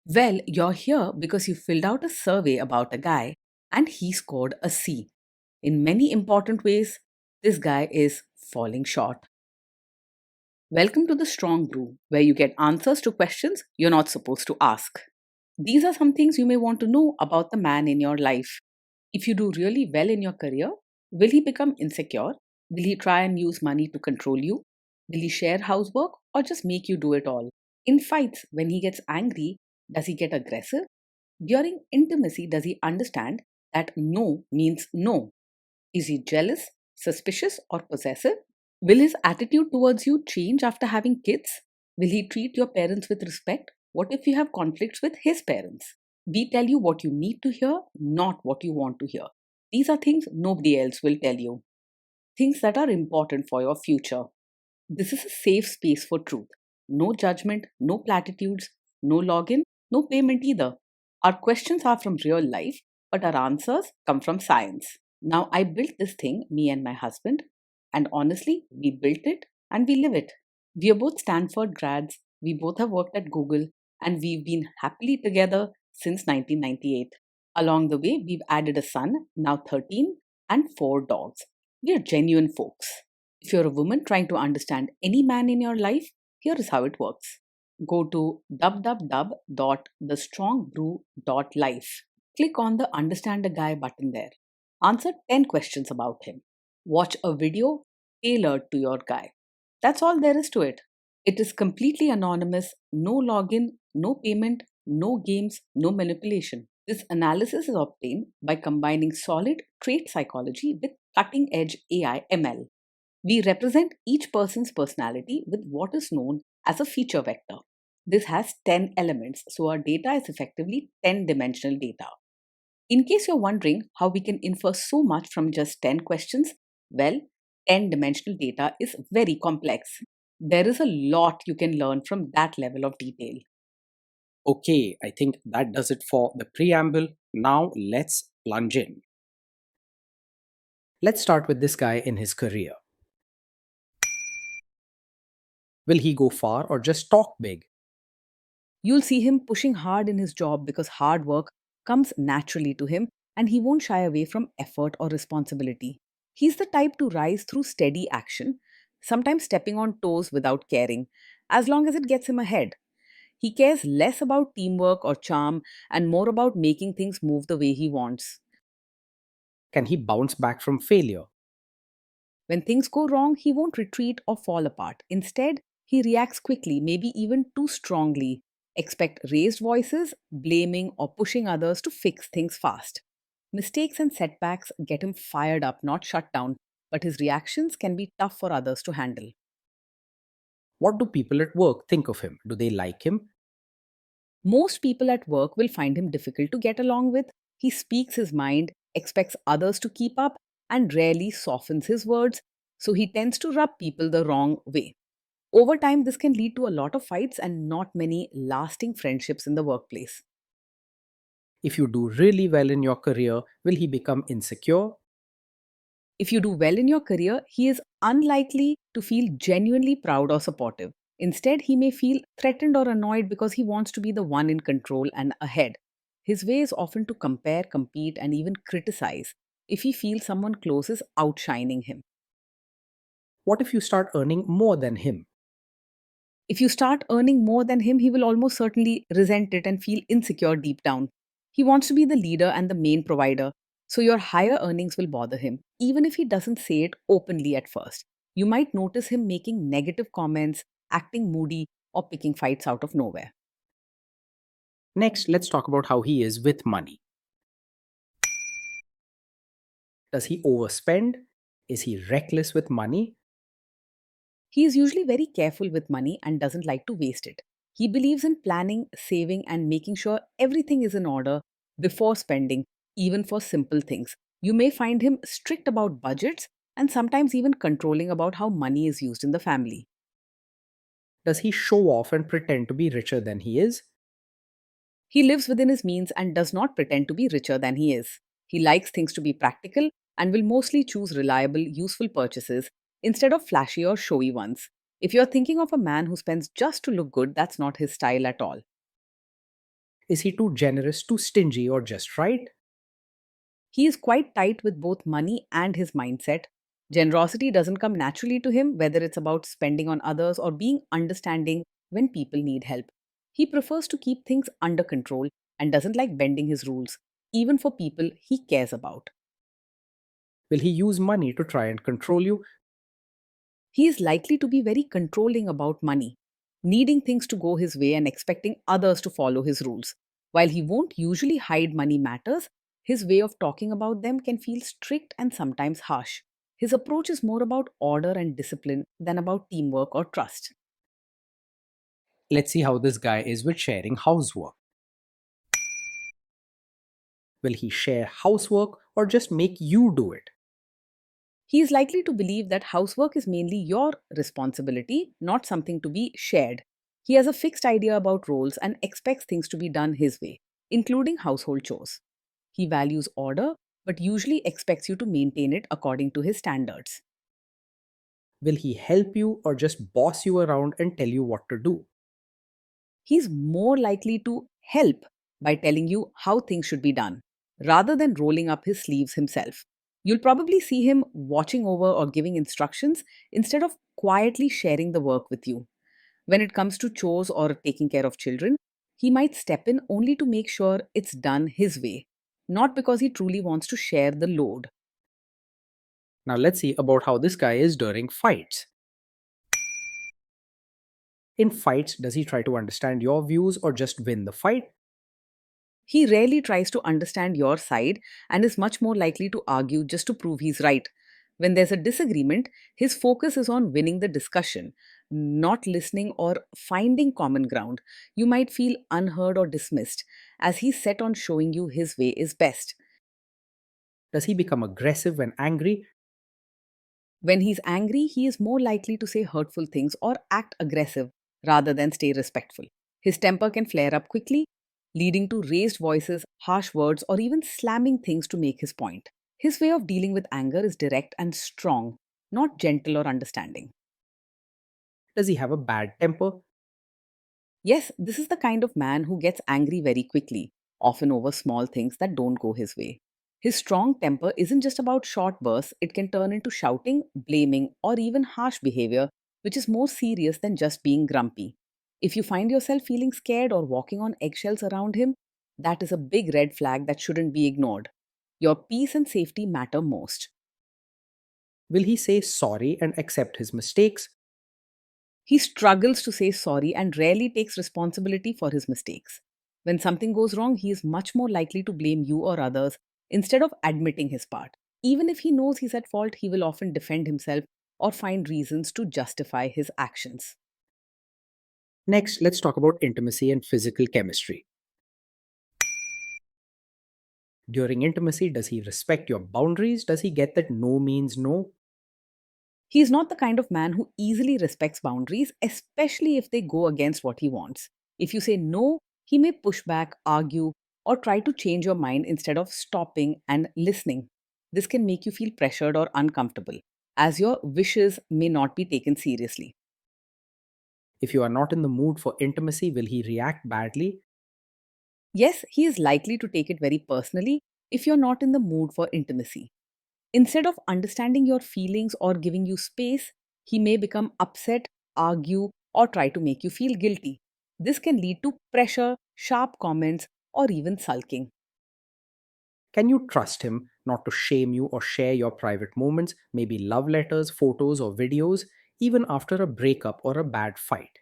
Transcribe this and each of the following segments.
Well, you're here because you filled out a survey about a guy and he scored a C. In many important ways, this guy is falling short. Welcome to the Strong Brew, where you get answers to questions you're not supposed to ask. These are some things you may want to know about the man in your life. If you do really well in your career, will he become insecure? Will he try and use money to control you? Will he share housework or just make you do it all? In fights, when he gets angry, does he get aggressive? During intimacy, does he understand that no means no? Is he jealous, suspicious, or possessive? Will his attitude towards you change after having kids? Will he treat your parents with respect? What if you have conflicts with his parents? We tell you what you need to hear, not what you want to hear. These are things nobody else will tell you, things that are important for your future. This is a safe space for truth. No judgment, no platitudes, no login, no payment either. Our questions are from real life, but our answers come from science. Now, I built this thing, me and my husband, and honestly, we built it and we live it. We are both Stanford grads, we both have worked at Google, and we've been happily together since 1998. Along the way, we've added a son, now 13, and 4 dogs. We are genuine folks. If you're a woman trying to understand any man in your life, here is how it works. Go to www.thestrongbrew.life. Click on the Understand a Guy button there. Answer 10 questions about him. Watch a video tailored to your guy. That's all there is to it. It is completely anonymous, no login, no payment, no games, no manipulation. This analysis is obtained by combining solid trait psychology with cutting edge AI ML. We represent each person's personality with what is known as a feature vector. This has 10 elements, so our data is effectively 10 dimensional data. In case you're wondering how we can infer so much from just 10 questions, well, 10 dimensional data is very complex. There is a lot you can learn from that level of detail. Okay, I think that does it for the preamble. Now let's plunge in. Let's start with this guy in his career. Will he go far or just talk big? You'll see him pushing hard in his job because hard work comes naturally to him and he won't shy away from effort or responsibility. He's the type to rise through steady action, sometimes stepping on toes without caring, as long as it gets him ahead. He cares less about teamwork or charm and more about making things move the way he wants. Can he bounce back from failure? When things go wrong, he won't retreat or fall apart. Instead, he reacts quickly, maybe even too strongly. Expect raised voices, blaming or pushing others to fix things fast. Mistakes and setbacks get him fired up, not shut down, but his reactions can be tough for others to handle. What do people at work think of him? Do they like him? Most people at work will find him difficult to get along with. He speaks his mind, expects others to keep up, and rarely softens his words, so he tends to rub people the wrong way. Over time, this can lead to a lot of fights and not many lasting friendships in the workplace. If you do really well in your career, will he become insecure? If you do well in your career, he is unlikely to feel genuinely proud or supportive. Instead, he may feel threatened or annoyed because he wants to be the one in control and ahead. His way is often to compare, compete, and even criticize if he feels someone close is outshining him. What if you start earning more than him? If you start earning more than him, he will almost certainly resent it and feel insecure deep down. He wants to be the leader and the main provider, so your higher earnings will bother him, even if he doesn't say it openly at first. You might notice him making negative comments, acting moody, or picking fights out of nowhere. Next, let's talk about how he is with money. Does he overspend? Is he reckless with money? He is usually very careful with money and doesn't like to waste it. He believes in planning, saving, and making sure everything is in order before spending, even for simple things. You may find him strict about budgets and sometimes even controlling about how money is used in the family. Does he show off and pretend to be richer than he is? He lives within his means and does not pretend to be richer than he is. He likes things to be practical and will mostly choose reliable, useful purchases instead of flashy or showy ones. If you're thinking of a man who spends just to look good, that's not his style at all. Is he too generous, too stingy, or just right? He is quite tight with both money and his mindset. Generosity doesn't come naturally to him, whether it's about spending on others or being understanding when people need help. He prefers to keep things under control and doesn't like bending his rules, even for people he cares about. Will he use money to try and control you? He is likely to be very controlling about money, needing things to go his way and expecting others to follow his rules. While he won't usually hide money matters, his way of talking about them can feel strict and sometimes harsh. His approach is more about order and discipline than about teamwork or trust. Let's see how this guy is with sharing housework. Will he share housework or just make you do it? He is likely to believe that housework is mainly your responsibility, not something to be shared. He has a fixed idea about roles and expects things to be done his way, including household chores. He values order, but usually expects you to maintain it according to his standards. Will he help you or just boss you around and tell you what to do? He's more likely to help by telling you how things should be done, rather than rolling up his sleeves himself. You'll probably see him watching over or giving instructions instead of quietly sharing the work with you. When it comes to chores or taking care of children, he might step in only to make sure it's done his way, not because he truly wants to share the load. Now let's see about how this guy is during fights. In fights, does he try to understand your views or just win the fight? He rarely tries to understand your side and is much more likely to argue just to prove he's right. When there's a disagreement, his focus is on winning the discussion, not listening or finding common ground. You might feel unheard or dismissed, as he's set on showing you his way is best. Does he become aggressive when angry? When he's angry, he is more likely to say hurtful things or act aggressive rather than stay respectful. His temper can flare up quickly, leading to raised voices, harsh words, or even slamming things to make his point. His way of dealing with anger is direct and strong, not gentle or understanding. Does he have a bad temper? Yes, this is the kind of man who gets angry very quickly, often over small things that don't go his way. His strong temper isn't just about short bursts, it can turn into shouting, blaming, or even harsh behavior, which is more serious than just being grumpy. If you find yourself feeling scared or walking on eggshells around him, that is a big red flag that shouldn't be ignored. Your peace and safety matter most. Will he say sorry and accept his mistakes? He struggles to say sorry and rarely takes responsibility for his mistakes. When something goes wrong, he is much more likely to blame you or others instead of admitting his part. Even if he knows he's at fault, he will often defend himself or find reasons to justify his actions. Next, let's talk about intimacy and physical chemistry. During intimacy, does he respect your boundaries? Does he get that no means no? He is not the kind of man who easily respects boundaries, especially if they go against what he wants. If you say no, he may push back, argue, or try to change your mind instead of stopping and listening. This can make you feel pressured or uncomfortable, as your wishes may not be taken seriously. If you are not in the mood for intimacy, will he react badly? Yes, he is likely to take it very personally if you're not in the mood for intimacy. Instead of understanding your feelings or giving you space, he may become upset, argue, or try to make you feel guilty. This can lead to pressure, sharp comments, or even sulking. Can you trust him not to shame you or share your private moments, maybe love letters, photos, or videos, even after a breakup or a bad fight?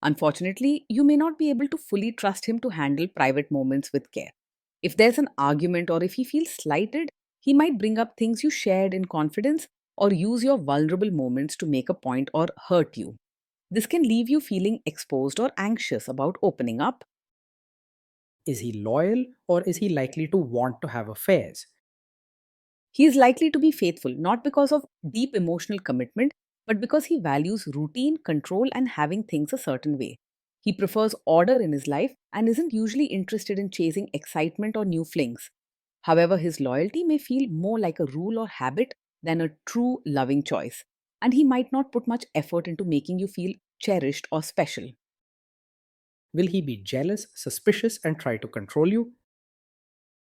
Unfortunately, you may not be able to fully trust him to handle private moments with care. If there's an argument or if he feels slighted, he might bring up things you shared in confidence or use your vulnerable moments to make a point or hurt you. This can leave you feeling exposed or anxious about opening up. Is he loyal or is he likely to want to have affairs? He is likely to be faithful not because of deep emotional commitment, but because he values routine, control, and having things a certain way. He prefers order in his life and isn't usually interested in chasing excitement or new flings. However, his loyalty may feel more like a rule or habit than a true loving choice, and he might not put much effort into making you feel cherished or special. Will he be jealous, suspicious, and try to control you?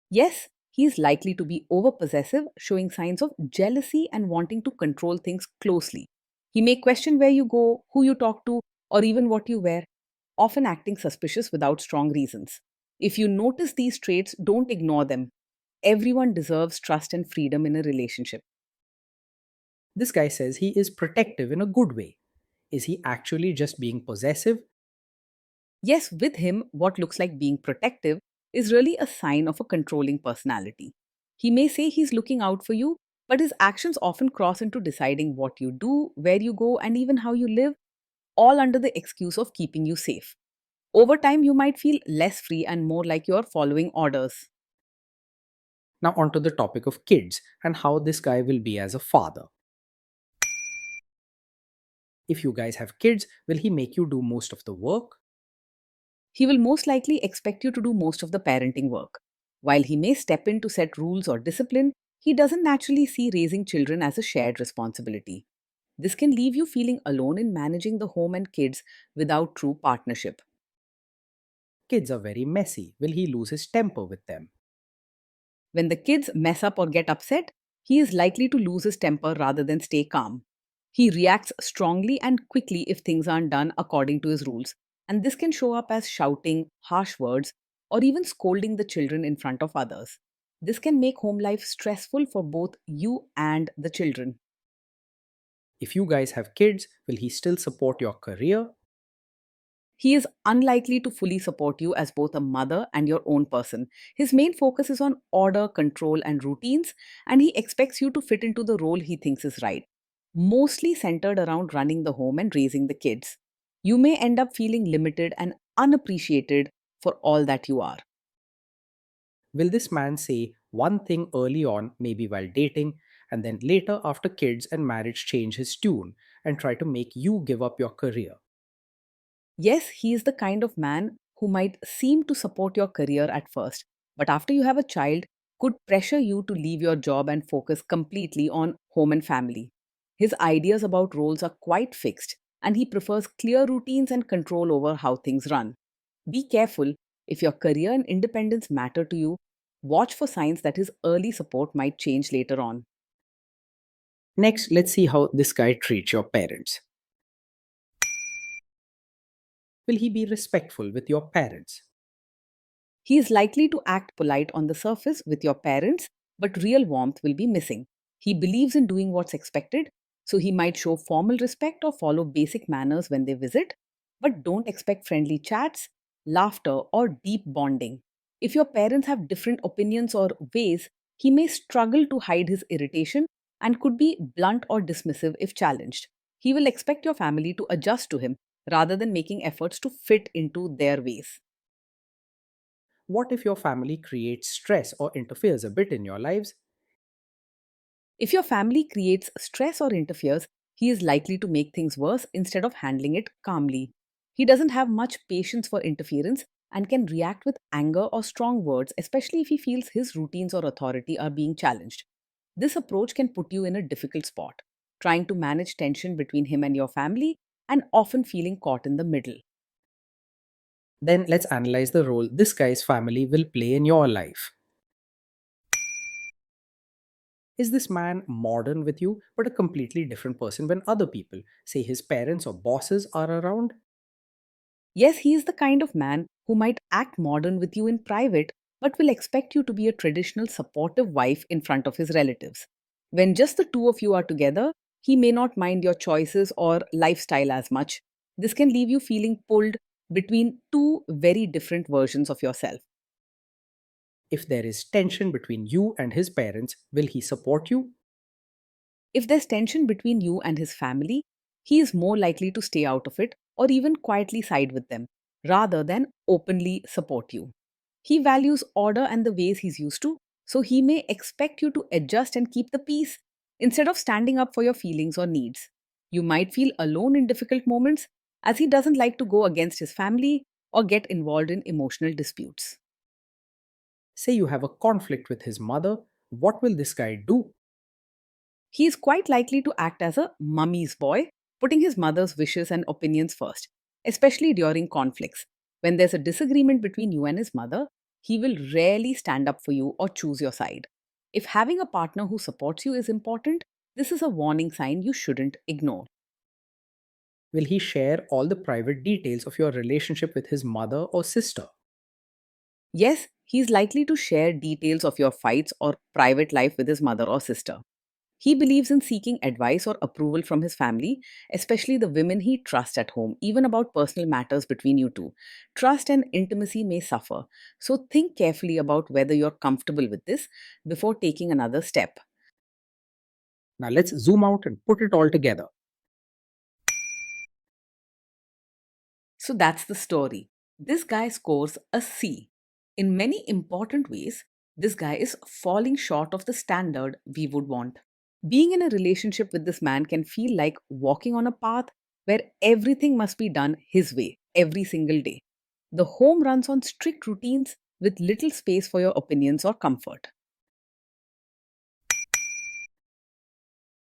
Yes, he is likely to be overpossessive, showing signs of jealousy and wanting to control things closely. He may question where you go, who you talk to, or even what you wear, often acting suspicious without strong reasons. If you notice these traits, don't ignore them. Everyone deserves trust and freedom in a relationship. This guy says he is protective in a good way. Is he actually just being possessive? Yes, with him, what looks like being protective is really a sign of a controlling personality. He may say he's looking out for you, but his actions often cross into deciding what you do, where you go, and even how you live, all under the excuse of keeping you safe. Over time, you might feel less free and more like you're following orders. Now, onto the topic of kids and how this guy will be as a father. If you guys have kids, will he make you do most of the work? He will most likely expect you to do most of the parenting work. While he may step in to set rules or discipline, he doesn't naturally see raising children as a shared responsibility. This can leave you feeling alone in managing the home and kids without true partnership. Kids are very messy. Will he lose his temper with them? When the kids mess up or get upset, he is likely to lose his temper rather than stay calm. He reacts strongly and quickly if things aren't done according to his rules, and this can show up as shouting, harsh words, or even scolding the children in front of others. This can make home life stressful for both you and the children. If you guys have kids, will he still support your career? He is unlikely to fully support you as both a mother and your own person. His main focus is on order, control, and routines, and he expects you to fit into the role he thinks is right, mostly centered around running the home and raising the kids. You may end up feeling limited and unappreciated for all that you are. Will this man say one thing early on, maybe while dating, and then later after kids and marriage change his tune and try to make you give up your career? Yes, he is the kind of man who might seem to support your career at first, but after you have a child, could pressure you to leave your job and focus completely on home and family. His ideas about roles are quite fixed, and he prefers clear routines and control over how things run. Be careful if your career and independence matter to you. Watch for signs that his early support might change later on. Next, let's see how this guy treats your parents. Will he be respectful with your parents? He is likely to act polite on the surface with your parents, but real warmth will be missing. He believes in doing what's expected, so he might show formal respect or follow basic manners when they visit, but don't expect friendly chats, laughter, or deep bonding. If your parents have different opinions or ways, he may struggle to hide his irritation and could be blunt or dismissive if challenged. He will expect your family to adjust to him rather than making efforts to fit into their ways. What if your family creates stress or interferes a bit in your lives? If your family creates stress or interferes, he is likely to make things worse instead of handling it calmly. He doesn't have much patience for interference and can react with anger or strong words, especially if he feels his routines or authority are being challenged. This approach can put you in a difficult spot, trying to manage tension between him and your family and often feeling caught in the middle. Then let's analyze the role this guy's family will play in your life. Is this man modern with you, but a completely different person when other people, say his parents or bosses, are around? Yes, he is the kind of man who might act modern with you in private, but will expect you to be a traditional supportive wife in front of his relatives. When just the two of you are together, he may not mind your choices or lifestyle as much. This can leave you feeling pulled between two very different versions of yourself. If there is tension between you and his parents, will he support you? If there's tension between you and his family, he is more likely to stay out of it or even quietly side with them rather than openly support you. He values order and the ways he's used to, so he may expect you to adjust and keep the peace instead of standing up for your feelings or needs. You might feel alone in difficult moments as he doesn't like to go against his family or get involved in emotional disputes. Say you have a conflict with his mother, what will this guy do? He is quite likely to act as a mummy's boy, putting his mother's wishes and opinions first, especially during conflicts. When there's a disagreement between you and his mother, he will rarely stand up for you or choose your side. If having a partner who supports you is important, this is a warning sign you shouldn't ignore. Will he share all the private details of your relationship with his mother or sister? Yes, he's likely to share details of your fights or private life with his mother or sister. He believes in seeking advice or approval from his family, especially the women he trusts at home, even about personal matters between you two. Trust and intimacy may suffer, so think carefully about whether you're comfortable with this before taking another step. Now let's zoom out and put it all together. So that's the story. This guy scores a C. In many important ways, this guy is falling short of the standard we would want. Being in a relationship with this man can feel like walking on a path where everything must be done his way every single day. The home runs on strict routines with little space for your opinions or comfort.